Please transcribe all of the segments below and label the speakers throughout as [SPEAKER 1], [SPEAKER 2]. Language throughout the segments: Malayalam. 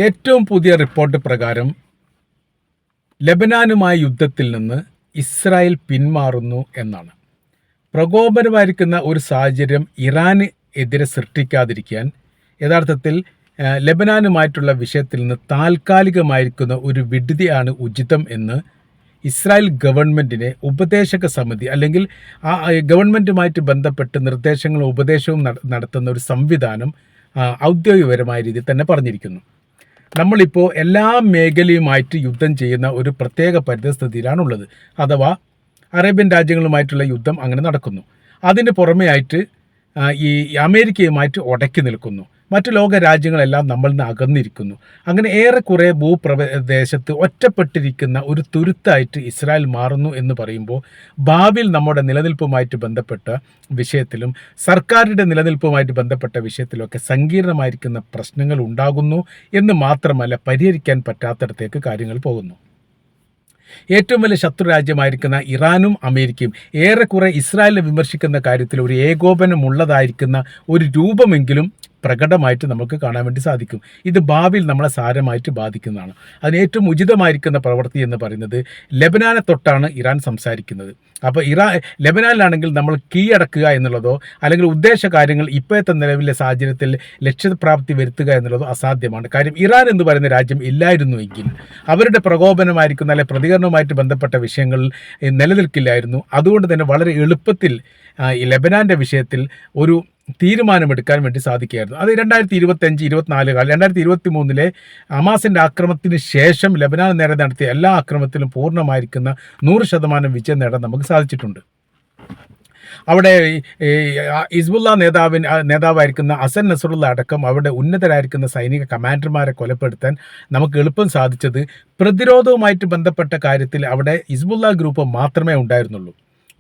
[SPEAKER 1] ഏറ്റവും പുതിയ റിപ്പോർട്ട് പ്രകാരം ലെബനാനുമായി യുദ്ധത്തിൽ നിന്ന് ഇസ്രായേൽ പിന്മാറുന്നു എന്നാണ്. പ്രകോപനമായിരിക്കുന്ന ഒരു സാഹചര്യം ഇറാന് എതിരെ സൃഷ്ടിക്കാതിരിക്കാൻ യഥാർത്ഥത്തിൽ ലെബനാനുമായിട്ടുള്ള വിഷയത്തിൽ നിന്ന് താൽക്കാലികമായിരിക്കുന്ന ഒരു വിടുതിയാണ് ഉചിതം എന്ന് ഇസ്രായേൽ ഗവൺമെൻറ്റിനെ ഉപദേശക സമിതി അല്ലെങ്കിൽ ആ ഗവൺമെൻറ്റുമായിട്ട് ബന്ധപ്പെട്ട് നിർദ്ദേശങ്ങളും ഉപദേശവും നടത്തുന്ന ഒരു സംവിധാനം ഔദ്യോഗികപരമായ രീതിയിൽ തന്നെ പറഞ്ഞിരിക്കുന്നു. നമ്മളിപ്പോൾ എല്ലാ മേഖലയുമായിട്ട് യുദ്ധം ചെയ്യുന്ന ഒരു പ്രത്യേക പരിതസ്ഥിതിയിലാണുള്ളത്. അഥവാ അറേബ്യൻ രാജ്യങ്ങളുമായിട്ടുള്ള യുദ്ധം അങ്ങനെ നടക്കുന്നു. അതിന് പുറമെയായിട്ട് ഈ അമേരിക്കയുമായിട്ട് ഉടക്കി നിൽക്കുന്നു. മറ്റു ലോക രാജ്യങ്ങളെല്ലാം നമ്മളിൽ നിന്ന് അകന്നിരിക്കുന്നു. അങ്ങനെ ഏറെക്കുറെ ഭൂപ്രദേശത്ത് ഒറ്റപ്പെട്ടിരിക്കുന്ന ഒരു തുരുത്തായിട്ട് ഇസ്രായേൽ മാറുന്നു എന്ന് പറയുമ്പോൾ ഭാവിയിൽ നമ്മുടെ നിലനിൽപ്പുമായിട്ട് ബന്ധപ്പെട്ട വിഷയത്തിലും സർക്കാരിൻ്റെ നിലനിൽപ്പുമായിട്ട് ബന്ധപ്പെട്ട വിഷയത്തിലുമൊക്കെ സങ്കീർണമായിരിക്കുന്ന പ്രശ്നങ്ങൾ ഉണ്ടാകുന്നു എന്ന് മാത്രമല്ല, പരിഹരിക്കാൻ പറ്റാത്തിടത്തേക്ക് കാര്യങ്ങൾ പോകുന്നു. ഏറ്റവും വലിയ ശത്രു രാജ്യമായിരിക്കുന്ന ഇറാനും അമേരിക്കയും ഏറെക്കുറെ ഇസ്രായേലിനെ വിമർശിക്കുന്ന കാര്യത്തിൽ ഒരു ഏകോപനമുള്ളതായിരിക്കുന്ന ഒരു രൂപമെങ്കിലും പ്രകടമായിട്ട് നമുക്ക് കാണാൻ വേണ്ടി സാധിക്കും. ഇത് ഭാവിയിൽ നമ്മളെ സാരമായിട്ട് ബാധിക്കുന്നതാണ്. അതിന് ഏറ്റവും ഉചിതമായിരിക്കുന്ന പ്രവൃത്തി എന്ന് പറയുന്നത് ലെബനാനെ തൊട്ടാണ് ഇറാൻ സംസാരിക്കുന്നത്. അപ്പോൾ ലെബനാനിലാണെങ്കിൽ നമ്മൾ കീഴടക്കുക എന്നുള്ളതോ അല്ലെങ്കിൽ ഉദ്ദേശ കാര്യങ്ങൾ ഇപ്പോഴത്തെ നിലവിലെ സാഹചര്യത്തിൽ ലക്ഷ്യപ്രാപ്തി വരുത്തുക എന്നുള്ളതോ അസാധ്യമാണ്. കാര്യം ഇറാൻ എന്ന് പറയുന്ന രാജ്യം ഇല്ലായിരുന്നുവെങ്കിൽ അവരുടെ പ്രകോപനമായിരിക്കുന്ന അല്ലെങ്കിൽ പ്രതികരണവുമായിട്ട് ബന്ധപ്പെട്ട വിഷയങ്ങൾ നിലനിൽക്കില്ലായിരുന്നു. അതുകൊണ്ട് തന്നെ വളരെ എളുപ്പത്തിൽ ഈ ലെബനാൻ്റെ വിഷയത്തിൽ ഒരു തീരുമാനമെടുക്കാൻ വേണ്ടി സാധിക്കുകയായിരുന്നു. അത് 2025-24 കാലം 2023 ഹമാസിൻ്റെ ആക്രമണത്തിന് ശേഷം ലെബനാൻ നേരെ നടത്തിയ എല്ലാ ആക്രമണത്തിലും പൂർണ്ണമായിരിക്കുന്ന 100% വിജയം നേടാൻ നമുക്ക് സാധിച്ചിട്ടുണ്ട്. അവിടെ ഹിസ്ബുള്ള നേതാവായിരിക്കുന്ന ഹസൻ നസറുള്ള അടക്കം അവിടെ ഉന്നതരായിരിക്കുന്ന സൈനിക കമാൻഡർമാരെ കൊലപ്പെടുത്താൻ നമുക്ക് എളുപ്പം സാധിച്ചത് പ്രതിരോധവുമായിട്ട് ബന്ധപ്പെട്ട കാര്യത്തിൽ അവിടെ ഹിസ്ബുള്ള ഗ്രൂപ്പ് മാത്രമേ ഉണ്ടായിരുന്നുള്ളൂ.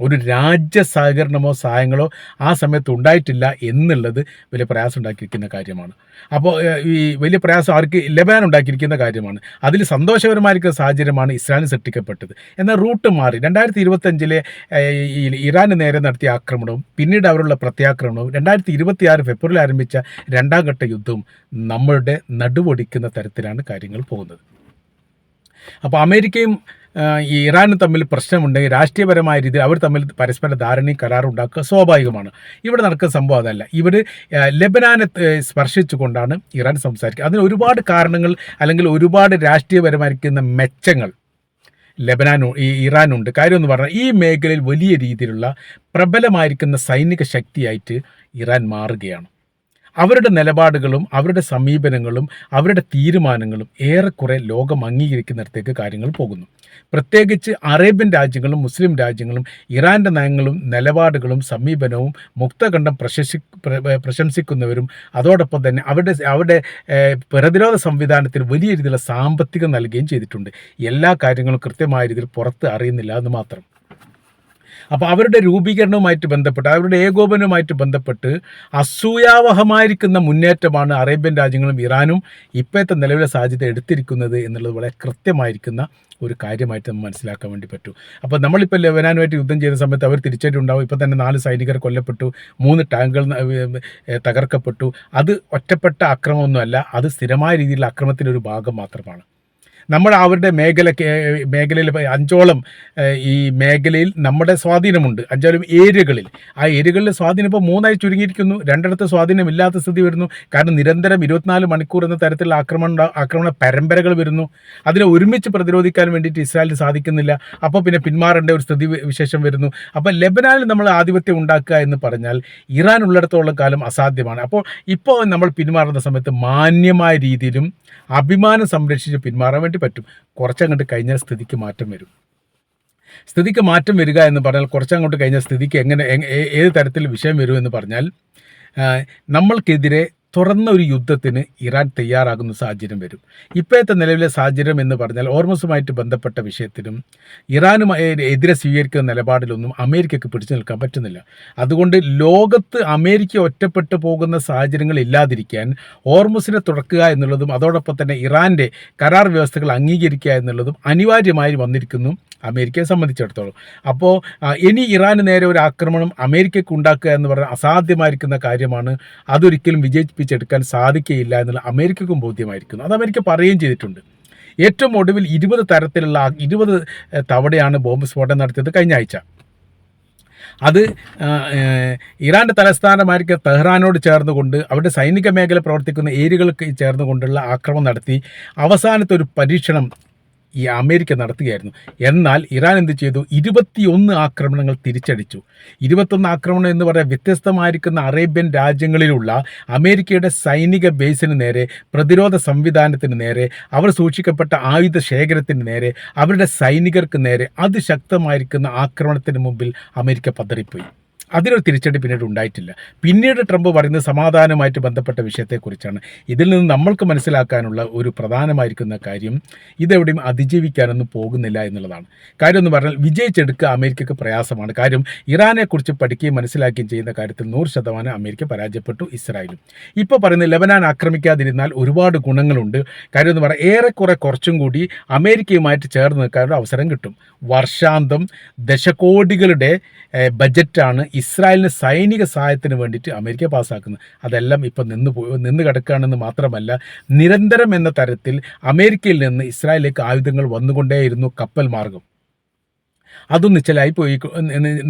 [SPEAKER 1] ഒരു രാജ്യ സഹകരണമോ സഹായങ്ങളോ ആ സമയത്ത് ഉണ്ടായിട്ടില്ല എന്നുള്ളത് വലിയ പ്രയാസം ഉണ്ടാക്കിയിരിക്കുന്ന കാര്യമാണ്. അപ്പോൾ ഈ വലിയ പ്രയാസം അവർക്ക് ലെബനാൻ ഉണ്ടാക്കിയിരിക്കുന്ന കാര്യമാണ്. അതിൽ സന്തോഷകരമായിരിക്കുന്ന സാഹചര്യമാണ് ഇസ്രായേലിന് സൃഷ്ടിക്കപ്പെട്ടത്. എന്നാൽ റൂട്ട് മാറി 2025 ഇറാന് നേരെ നടത്തിയ ആക്രമണവും പിന്നീട് അവരുള്ള പ്രത്യാക്രമണവും 2026 ഫെബ്രുവരിയിൽ ആരംഭിച്ച രണ്ടാം ഘട്ട യുദ്ധവും നമ്മളുടെ നടുവൊടിക്കുന്ന തരത്തിലാണ് കാര്യങ്ങൾ പോകുന്നത്. അപ്പോൾ അമേരിക്കയും ഈ ഇറാനും തമ്മിൽ പ്രശ്നമുണ്ടെങ്കിൽ രാഷ്ട്രീയപരമായ രീതിയിൽ അവർ തമ്മിൽ പരസ്പര ധാരണയും കരാറുണ്ടാക്കുക സ്വാഭാവികമാണ്. ഇവിടെ നടക്കുന്ന സംഭവം അതല്ല. ഇവർ ലെബനാനെ സ്പർശിച്ചുകൊണ്ടാണ് ഇറാൻ സംസാരിക്കുക. അതിന് ഒരുപാട് കാരണങ്ങൾ അല്ലെങ്കിൽ ഒരുപാട് രാഷ്ട്രീയപരമായിരിക്കുന്ന മെച്ചങ്ങൾ ഇറാനുണ്ട്. കാര്യം എന്ന് പറഞ്ഞാൽ ഈ മേഖലയിൽ വലിയ രീതിയിലുള്ള പ്രബലമായിരിക്കുന്ന സൈനിക ശക്തിയായിട്ട് ഇറാൻ മാറുകയാണ്. അവരുടെ നിലപാടുകളും അവരുടെ സമീപനങ്ങളും അവരുടെ തീരുമാനങ്ങളും ഏറെക്കുറെ ലോകം അംഗീകരിക്കുന്നിടത്തേക്ക് കാര്യങ്ങൾ പോകുന്നു. പ്രത്യേകിച്ച് അറേബ്യൻ രാജ്യങ്ങളും മുസ്ലിം രാജ്യങ്ങളും ഇറാൻ്റെ നയങ്ങളും നിലപാടുകളും സമീപനവും മുക്തകണ്ഠം പ്രശംസിക്കുന്നവരും അതോടൊപ്പം തന്നെ അവരുടെ പ്രതിരോധ സംവിധാനത്തിന് വലിയ രീതിയിലുള്ള സാമ്പത്തികം നൽകുകയും ചെയ്തിട്ടുണ്ട്. എല്ലാ കാര്യങ്ങളും കൃത്യമായ രീതിയിൽ പുറത്ത് അറിയുന്നില്ല എന്ന് മാത്രം. അപ്പോൾ അവരുടെ രൂപീകരണവുമായിട്ട് ബന്ധപ്പെട്ട് അവരുടെ ഏകോപനവുമായിട്ട് ബന്ധപ്പെട്ട് അസൂയാവഹമായിരിക്കുന്ന മുന്നേറ്റമാണ് അറേബ്യൻ രാജ്യങ്ങളും ഇറാനും ഇപ്പോഴത്തെ നിലവിലെ സാഹചര്യം എടുത്തിരിക്കുന്നത് എന്നുള്ളത് വളരെ കൃത്യമായിരിക്കുന്ന ഒരു കാര്യമായിട്ട് നമ്മൾ മനസ്സിലാക്കാൻ വേണ്ടി പറ്റും. അപ്പോൾ നമ്മളിപ്പോൾ ലെബനാനുമായിട്ട് യുദ്ധം ചെയ്ത സമയത്ത് അവർ തിരിച്ചടിയുണ്ടാവും. ഇപ്പോൾ തന്നെ 4 സൈനികർ കൊല്ലപ്പെട്ടു, 3 ടാങ്കുകൾ തകർക്കപ്പെട്ടു. അത് ഒറ്റപ്പെട്ട ആക്രമണമൊന്നുമല്ല, അത് സ്ഥിരമായ രീതിയിലുള്ള ആക്രമണത്തിൻ്റെ ഒരു ഭാഗം മാത്രമാണ്. നമ്മൾ അവരുടെ മേഖലയിൽ 5ഓളം ഈ മേഖലയിൽ നമ്മുടെ സ്വാധീനമുണ്ട്. 5ഓളം ഏരിയകളിൽ. ആ ഏരിയകളിലെ സ്വാധീനം ഇപ്പോൾ 3ആയി ചുരുങ്ങിയിരിക്കുന്നു. 2 സ്വാധീനമില്ലാത്ത സ്ഥിതി വരുന്നു. കാരണം നിരന്തരം 24 മണിക്കൂർ എന്ന തരത്തിലുള്ള ആക്രമണ പരമ്പരകൾ വരുന്നു. അതിനെ ഒരുമിച്ച് പ്രതിരോധിക്കാൻ വേണ്ടിയിട്ട് ഇസ്രായേലിന് സാധിക്കുന്നില്ല. അപ്പോൾ പിന്നെ പിന്മാറേണ്ട ഒരു സ്ഥിതി വിശേഷം വരുന്നു. അപ്പോൾ ലെബനാനിൽ നമ്മൾ ആധിപത്യം ഉണ്ടാക്കുക എന്ന് പറഞ്ഞാൽ ഇറാൻ ഉള്ളിടത്തോളം കാലം അസാധ്യമാണ്. അപ്പോൾ ഇപ്പോൾ നമ്മൾ പിന്മാറുന്ന സമയത്ത് മാന്യമായ രീതിയിലും അഭിമാനം സംരക്ഷിച്ച് പിന്മാറാൻ വേണ്ടി പറ്റും. കുറച്ചങ്ങോട്ട് കഴിഞ്ഞാൽ സ്ഥിതിക്ക് മാറ്റം വരും. സ്ഥിതിക്ക് മാറ്റം വരിക എന്ന് പറഞ്ഞാൽ കുറച്ചങ്ങോട്ട് കഴിഞ്ഞാൽ സ്ഥിതിക്ക് ഏത് തരത്തിൽ വിഷയം വരുമെന്ന് പറഞ്ഞാൽ നമ്മൾക്കെതിരെ തുറന്ന ഒരു യുദ്ധത്തിന് ഇറാൻ തയ്യാറാകുന്ന സാഹചര്യം വരും. ഇപ്പോഴത്തെ നിലവിലെ സാഹചര്യം എന്ന് പറഞ്ഞാൽ ഹോർമസുമായിട്ട് ബന്ധപ്പെട്ട വിഷയത്തിലും ഇറാനുമായി എതിരെ സ്വീകരിക്കുന്ന നിലപാടിലൊന്നും അമേരിക്കയ്ക്ക് പിടിച്ചു നിൽക്കാൻ പറ്റുന്നില്ല. അതുകൊണ്ട് ലോകത്ത് അമേരിക്ക ഒറ്റപ്പെട്ടു പോകുന്ന സാഹചര്യങ്ങൾ ഇല്ലാതിരിക്കാൻ ഹോർമസിനെ തുറക്കുക എന്നുള്ളതും അതോടൊപ്പം തന്നെ ഇറാൻ്റെ കരാർ വ്യവസ്ഥകൾ അംഗീകരിക്കുക എന്നുള്ളതും അനിവാര്യമായി വന്നിരിക്കുന്നു അമേരിക്കയെ സംബന്ധിച്ചിടത്തോളം. അപ്പോൾ ഇനി ഇറാന് നേരെ ഒരു ആക്രമണം അമേരിക്കയ്ക്ക് ഉണ്ടാക്കുക എന്ന് പറഞ്ഞാൽ അസാധ്യമായിരിക്കുന്ന കാര്യമാണ്. അതൊരിക്കലും വിജയിപ്പിച്ചെടുക്കാൻ സാധിക്കുകയില്ല എന്നുള്ള അമേരിക്കയ്ക്കും ബോധ്യമായിരിക്കുന്നു. അത് അമേരിക്ക പറയുകയും ചെയ്തിട്ടുണ്ട്. ഏറ്റവും ഒടുവിൽ 20 തരത്തിലുള്ള 20 തവണയാണ് ബോംബ് സ്ഫോടനം നടത്തിയത് കഴിഞ്ഞ ആഴ്ച. അത് ഇറാൻ്റെ തലസ്ഥാനമായിരിക്കും തെഹ്റാനോട് ചേർന്നുകൊണ്ട് അവരുടെ സൈനിക മേഖല പ്രവർത്തിക്കുന്ന ഏരിയകൾക്ക് ചേർന്നുകൊണ്ടുള്ള ആക്രമണം നടത്തി അവസാനത്തെ ഒരു പരീക്ഷണം ഈ അമേരിക്ക നടത്തുകയായിരുന്നു. എന്നാൽ ഇറാൻ എന്ത് ചെയ്തു? 21 ആക്രമണങ്ങൾ തിരിച്ചടിച്ചു. 21 ആക്രമണം എന്ന് പറയാൻ വ്യത്യസ്തമായിരിക്കുന്ന അറേബ്യൻ രാജ്യങ്ങളിലുള്ള അമേരിക്കയുടെ സൈനിക ബേസിന് നേരെ, പ്രതിരോധ സംവിധാനത്തിന് നേരെ, അവർ സൂക്ഷിക്കപ്പെട്ട ആയുധ ശേഖരത്തിന് നേരെ, അവരുടെ സൈനികർക്ക് നേരെ അതിശക്തമായിരിക്കുന്ന ആക്രമണത്തിന് മുമ്പിൽ അമേരിക്ക പതറിപ്പോയി. അതിനൊരു തിരിച്ചടി പിന്നീട് ഉണ്ടായിട്ടില്ല. പിന്നീട് ട്രംപ് പറയുന്നത് സമാധാനമായിട്ട് ബന്ധപ്പെട്ട വിഷയത്തെക്കുറിച്ചാണ്. ഇതിൽ നിന്ന് നമ്മൾക്ക് മനസ്സിലാക്കാനുള്ള ഒരു പ്രധാനമായിരിക്കുന്ന കാര്യം, ഇതെവിടെയും അതിജീവിക്കാനൊന്നും പോകുന്നില്ല എന്നുള്ളതാണ്. കാര്യം എന്ന് പറഞ്ഞാൽ വിജയിച്ചെടുക്കുക അമേരിക്കയ്ക്ക് പ്രയാസമാണ്. കാര്യം ഇറാനെക്കുറിച്ച് പഠിക്കുകയും മനസ്സിലാക്കുകയും ചെയ്യുന്ന കാര്യത്തിൽ 100% അമേരിക്ക പരാജയപ്പെട്ടു, ഇസ്രായേലും. ഇപ്പോൾ പറയുന്നത് ലെബനാൻ ആക്രമിക്കാതിരുന്നാൽ ഒരുപാട് ഗുണങ്ങളുണ്ട്. കാര്യം എന്ന് പറഞ്ഞാൽ ഏറെക്കുറെ കുറച്ചും കൂടി അമേരിക്കയുമായിട്ട് ചേർന്ന് നിൽക്കാനുള്ള അവസരം കിട്ടും. വർഷാന്തം ദശകോടികളുടെ ബജറ്റാണ് ഇസ്രായേലിന് സൈനിക സഹായത്തിന് വേണ്ടിയിട്ട് അമേരിക്ക പാസ്സാക്കുന്നത്. അതെല്ലാം ഇപ്പം നിന്ന് കിടക്കുകയാണെന്ന് മാത്രമല്ല, നിരന്തരം എന്ന തരത്തിൽ അമേരിക്കയിൽ നിന്ന് ഇസ്രായേലിലേക്ക് ആയുധങ്ങൾ വന്നുകൊണ്ടേയിരുന്നു കപ്പൽ മാർഗം. അതും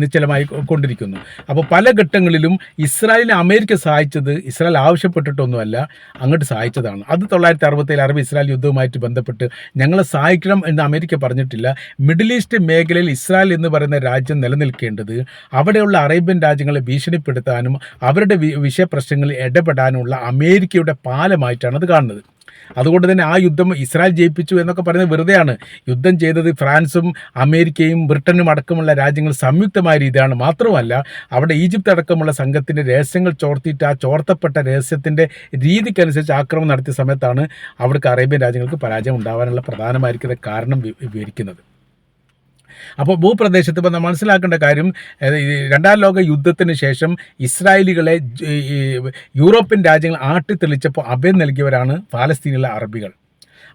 [SPEAKER 1] നിശ്ചലമായി കൊണ്ടിരിക്കുന്നു. അപ്പോൾ പല ഘട്ടങ്ങളിലും ഇസ്രായേലിനെ അമേരിക്ക സഹായിച്ചത് ഇസ്രായേൽ ആവശ്യപ്പെട്ടിട്ടൊന്നുമല്ല, അങ്ങോട്ട് സഹായിച്ചതാണ്. അത് 1967 അറബ് ഇസ്രായേൽ യുദ്ധവുമായിട്ട് ബന്ധപ്പെട്ട് ഞങ്ങളെ സഹായിക്കണം എന്ന് അമേരിക്ക പറഞ്ഞിട്ടില്ല. മിഡിൽ ഈസ്റ്റ് മേഖലയിൽ ഇസ്രായേൽ എന്ന് പറയുന്ന രാജ്യം നിലനിൽക്കേണ്ടത് അവിടെയുള്ള അറേബ്യൻ രാജ്യങ്ങളെ ഭീഷണിപ്പെടുത്താനും അവരുടെ വിഷയപ്രശ്നങ്ങളിൽ ഇടപെടാനുമുള്ള അമേരിക്കയുടെ പാലമായിട്ടാണ് അത് കാണുന്നത്. അതുകൊണ്ട് തന്നെ ആ യുദ്ധം ഇസ്രായേൽ ജയിപ്പിച്ചു എന്നൊക്കെ പറയുന്നത് വെറുതെയാണ്. യുദ്ധം ചെയ്തത് ഫ്രാൻസും അമേരിക്കയും ബ്രിട്ടനും അടക്കമുള്ള രാജ്യങ്ങൾ സംയുക്തമായ രീതിയാണ്. മാത്രമല്ല അവിടെ ഈജിപ്ത് അടക്കമുള്ള സംഘത്തിൻ്റെ രഹസ്യങ്ങൾ ചോർത്തിയിട്ട് ആ ചോർത്തപ്പെട്ട രഹസ്യത്തിൻ്റെ രീതിക്കനുസരിച്ച് ആക്രമണം നടത്തിയ സമയത്താണ് അവിടേക്ക് അറേബ്യൻ രാജ്യങ്ങൾക്ക് പരാജയം ഉണ്ടാകാനുള്ള പ്രധാനമായിരിക്കുന്ന കാരണം വിവരിക്കുന്നത്. അപ്പോൾ ഭൂപ്രദേശത്ത് ഇപ്പോൾ നമ്മൾ മനസ്സിലാക്കേണ്ട കാര്യം, രണ്ടാം ലോക യുദ്ധത്തിന് ശേഷം ഇസ്രായേലികളെ യൂറോപ്യൻ രാജ്യങ്ങൾ ആട്ടിത്തെളിച്ചപ്പോൾ അഭയം നൽകിയവരാണ് പാലസ്തീനിലെ അറബികൾ.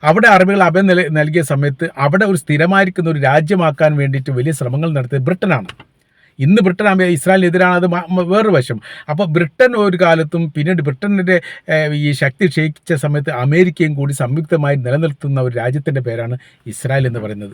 [SPEAKER 1] അവിടെ അറബികൾ അഭയം നൽകിയ സമയത്ത് അവിടെ ഒരു സ്ഥിരമായിരിക്കുന്ന ഒരു രാജ്യമാക്കാൻ വേണ്ടിയിട്ട് വലിയ ശ്രമങ്ങൾ നടത്തിയത് ബ്രിട്ടനാണ്. ഇന്ന് ബ്രിട്ടൻ ഇസ്രായേലിനെതിരാണ്, അത് വേറൊരു വശം. അപ്പോൾ ബ്രിട്ടൻ ഒരു കാലത്തും പിന്നീട് ബ്രിട്ടൻ്റെ ഈ ശക്തി ക്ഷയിച്ച സമയത്ത് അമേരിക്കയും കൂടി സംയുക്തമായി നിലനിർത്തുന്ന ഒരു രാജ്യത്തിൻ്റെ പേരാണ് ഇസ്രായേൽ എന്ന് പറയുന്നത്.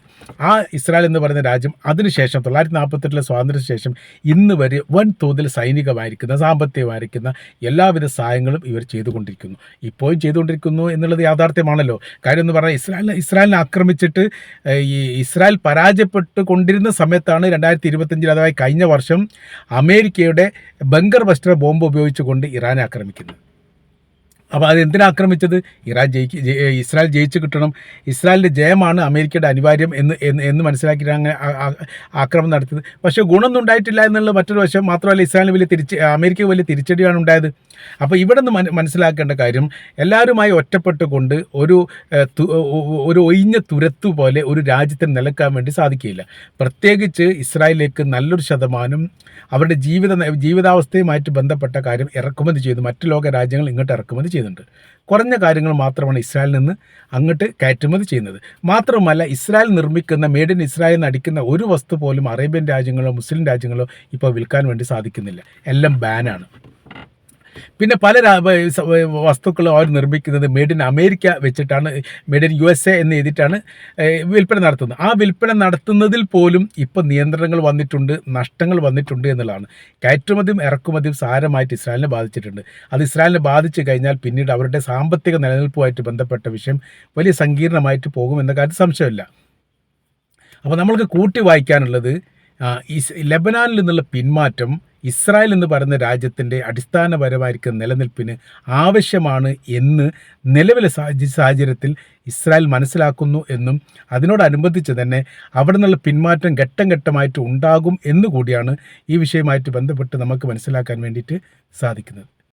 [SPEAKER 1] ആ ഇസ്രായേൽ എന്ന് പറയുന്ന രാജ്യം അതിനുശേഷം 1948 സ്വാതന്ത്ര്യത്തിന് ശേഷം ഇന്ന് വരെ വൻതോതിൽ സൈനികമായിരിക്കുന്ന സാമ്പത്തികമായിരിക്കുന്ന എല്ലാവിധ സഹായങ്ങളും ഇവർ ചെയ്തുകൊണ്ടിരിക്കുന്നു, ഇപ്പോഴും ചെയ്തുകൊണ്ടിരിക്കുന്നു എന്നുള്ളത് യാഥാർത്ഥ്യമാണല്ലോ. കാര്യം എന്ന് പറഞ്ഞാൽ ഇസ്രായേലിനെ ആക്രമിച്ചിട്ട് ഈ ഇസ്രായേൽ പരാജയപ്പെട്ട് കൊണ്ടിരുന്ന സമയത്താണ് 2025 അഥവാ കഴിഞ്ഞ വർഷം അമേരിക്കയുടെ ബങ്കർ ബസ്റ്റർ ബോംബ് ഉപയോഗിച്ചുകൊണ്ട് ഇറാനെ ആക്രമിക്കുന്നത്. അപ്പോൾ അതെന്തിനാ ആക്രമിച്ചത്? ഇസ്രായേൽ ജയിച്ചു കിട്ടണം, ഇസ്രായേലിൻ്റെ ജയമാണ് അമേരിക്കയുടെ അനിവാര്യം എന്ന് മനസ്സിലാക്കിയിട്ട് അങ്ങനെ ആക്രമണം നടത്തിയത്. പക്ഷേ ഗുണമൊന്നും ഉണ്ടായിട്ടില്ല എന്നുള്ള മറ്റൊരു വശം. മാത്രമല്ല ഇസ്രായേലിന് അമേരിക്കയ്ക്ക് വലിയ തിരിച്ചടിയാണ് ഉണ്ടായത്. അപ്പോൾ ഇവിടെ നിന്ന് മനസ്സിലാക്കേണ്ട കാര്യം, എല്ലാവരുമായി ഒറ്റപ്പെട്ടുകൊണ്ട് ഒരു ഒഴിഞ്ഞ തുരത്തു പോലെ ഒരു രാജ്യത്തിന് നിലക്കാൻ വേണ്ടി സാധിക്കില്ല. പ്രത്യേകിച്ച് ഇസ്രായേലിലേക്ക് നല്ലൊരു ശതമാനം അവരുടെ ജീവിതാവസ്ഥയുമായിട്ട് ബന്ധപ്പെട്ട കാര്യം ഇറക്കുമതി ചെയ്തു. മറ്റു ലോക രാജ്യങ്ങൾ ഇങ്ങോട്ട് ഇറക്കുമതി ചെയ്യുന്നുണ്ട്. കുറഞ്ഞ കാര്യങ്ങൾ മാത്രമാണ് ഇസ്രായേലിൽ നിന്ന് അങ്ങോട്ട് കയറ്റുമതി ചെയ്യുന്നത്. മാത്രമല്ല ഇസ്രായേൽ നിർമ്മിക്കുന്ന മെയ്ഡ് ഇൻ ഇസ്രായേൽ നടിക്കുന്ന ഒരു വസ്തു പോലും അറേബ്യൻ രാജ്യങ്ങളോ മുസ്ലിം രാജ്യങ്ങളോ ഇപ്പോൾ വിൽക്കാൻ വേണ്ടി സാധിക്കുന്നില്ല. എല്ലാം ബാനാണ്. പിന്നെ പല വസ്തുക്കളും അവർ നിർമ്മിക്കുന്നത് മെയ്ഡ് ഇൻ അമേരിക്ക വെച്ചിട്ടാണ്, മെയ്ഡ് ഇൻ USA എന്ന് എഴുതിയിട്ടാണ് വിൽപ്പന നടത്തുന്നത്. ആ വിൽപ്പന നടത്തുന്നതിൽ പോലും ഇപ്പോൾ നിയന്ത്രണങ്ങൾ വന്നിട്ടുണ്ട്, നഷ്ടങ്ങൾ വന്നിട്ടുണ്ട് എന്നുള്ളതാണ്. കയറ്റുമതിയും ഇറക്കുമതിയും സാരമായിട്ട് ഇസ്രായേലിനെ ബാധിച്ചിട്ടുണ്ട്. അത് ഇസ്രായേലിനെ ബാധിച്ചു കഴിഞ്ഞാൽ പിന്നീട് അവരുടെ സാമ്പത്തിക നിലനിൽപ്പുമായിട്ട് ബന്ധപ്പെട്ട വിഷയം വലിയ സങ്കീർണമായിട്ട് പോകുമെന്ന കാര്യത്തിൽ സംശയമില്ല. അപ്പോൾ നമ്മൾക്ക് കൂട്ടി വായിക്കാനുള്ളത്, ലെബനാനിൽ നിന്നുള്ള പിന്മാറ്റം ഇസ്രായേൽ എന്ന് പറയുന്ന രാജ്യത്തിൻ്റെ അടിസ്ഥാനപരമായിരിക്കുന്ന നിലനിൽപ്പിന് ആവശ്യമാണ് എന്ന് നിലവിലെ സാഹചര്യത്തിൽ ഇസ്രായേൽ മനസ്സിലാക്കുന്നു എന്നും അതിനോടനുബന്ധിച്ച് തന്നെ അവിടെ നിന്നുള്ള പിന്മാറ്റം ഘട്ടം ഘട്ടമായിട്ട് ഉണ്ടാകും എന്നുകൂടിയാണ് ഈ വിഷയമായിട്ട് ബന്ധപ്പെട്ട് നമുക്ക് മനസ്സിലാക്കാൻ വേണ്ടിയിട്ട് സാധിക്കുന്നത്.